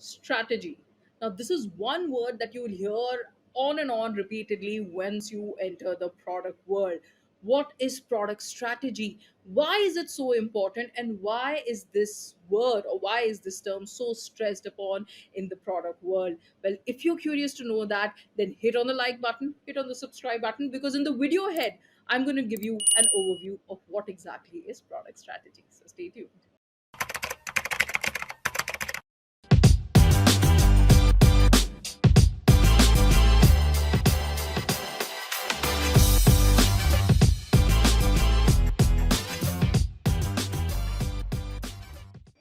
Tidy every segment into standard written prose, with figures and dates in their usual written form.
Strategy. Now, this is one word that you'll hear on and on repeatedly once you enter the product world. What is product strategy? Why is it so important? And why is this word or why is this term so stressed upon in the product world? Well, if you're curious to know that, then hit on the like button, hit on the subscribe button, because in the video ahead, I'm going to give you an overview of what exactly is product strategy. So stay tuned.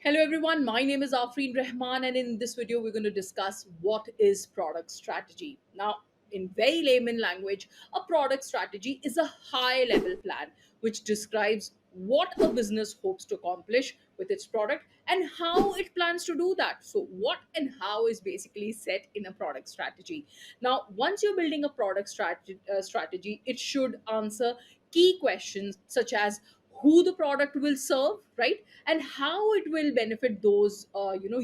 Hello everyone, my name is Afreen Rahman, and in this video we're going to discuss what is product strategy. Now, in very layman language, a product strategy is a high level plan which describes what a business hopes to accomplish with its product and how it plans to do that. So what and how is basically set in a product strategy. Now, once you're building a product strategy, it should answer key questions such as who the product will serve, right, and how it will benefit those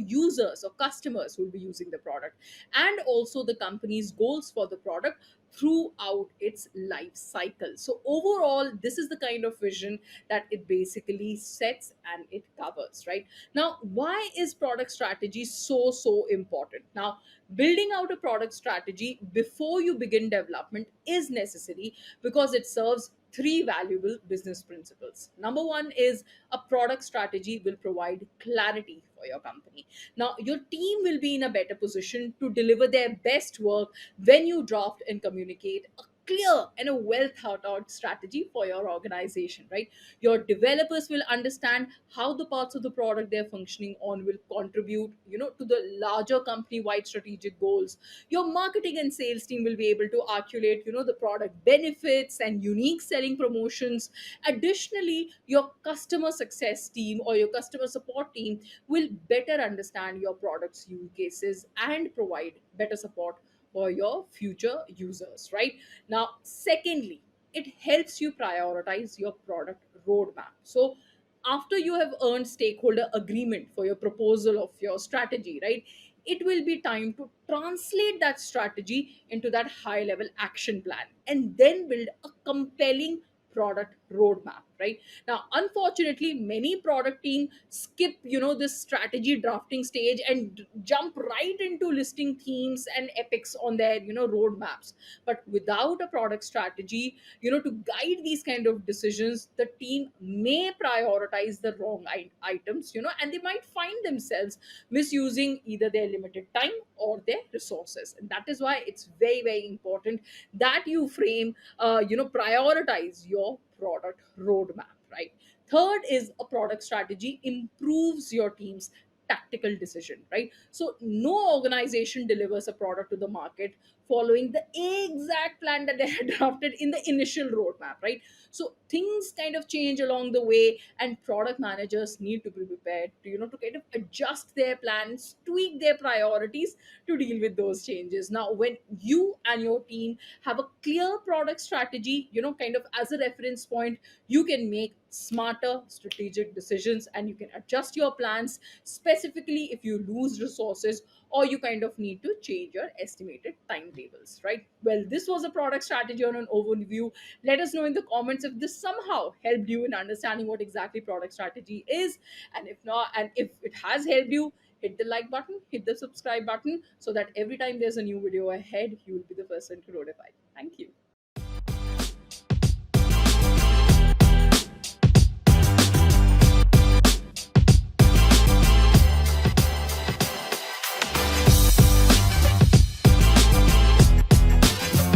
users or customers who will be using the product, and also the company's goals for the product throughout its life cycle. So overall, this is the kind of vision that it basically sets and it covers. Right now, why is product strategy so important? Now, building out a product strategy before you begin development is necessary because it serves three valuable business principles. Number one is a product strategy will provide clarity for your company. Now, your team will be in a better position to deliver their best work when you draft and communicate a clear and a well thought out strategy for your organization, right? Your developers will understand how the parts of the product they're functioning on will contribute, to the larger company wide strategic goals. Your marketing and sales team will be able to articulate, the product benefits and unique selling promotions. Additionally, your customer success team or your customer support team will better understand your product's use cases and provide better support for your future users. Right now, secondly, it helps you prioritize your product roadmap. So after you have earned stakeholder agreement for your proposal of your strategy, right, it will be time to translate that strategy into that high level action plan and then build a compelling product roadmap. Right now, unfortunately, many product team skip, this strategy drafting stage and jump right into listing themes and epics on their, roadmaps. But without a product strategy, to guide these kind of decisions, the team may prioritize the wrong items, and they might find themselves misusing either their limited time or their resources. And that is why it's very important that you frame, prioritize your product roadmap. Right, third is a product strategy improves your team's tactical decision. Right, so no organization delivers a product to the market following the exact plan that they had drafted in the initial roadmap. Right, so things kind of change along the way, and product managers need to be prepared to, to kind of adjust their plans, tweak their priorities to deal with those changes. Now, when you and your team have a clear product strategy, kind of as a reference point, you can make smarter strategic decisions and you can adjust your plans specifically if you lose resources or you kind of need to change your estimated timetables. Right, well, this was a product strategy on an overview. Let us know in the comments if this somehow helped you in understanding what exactly product strategy is, and if not, and if it has helped you, hit the like button, hit the subscribe button, so that every time there's a new video ahead, you will be the first one to notify. Thank you.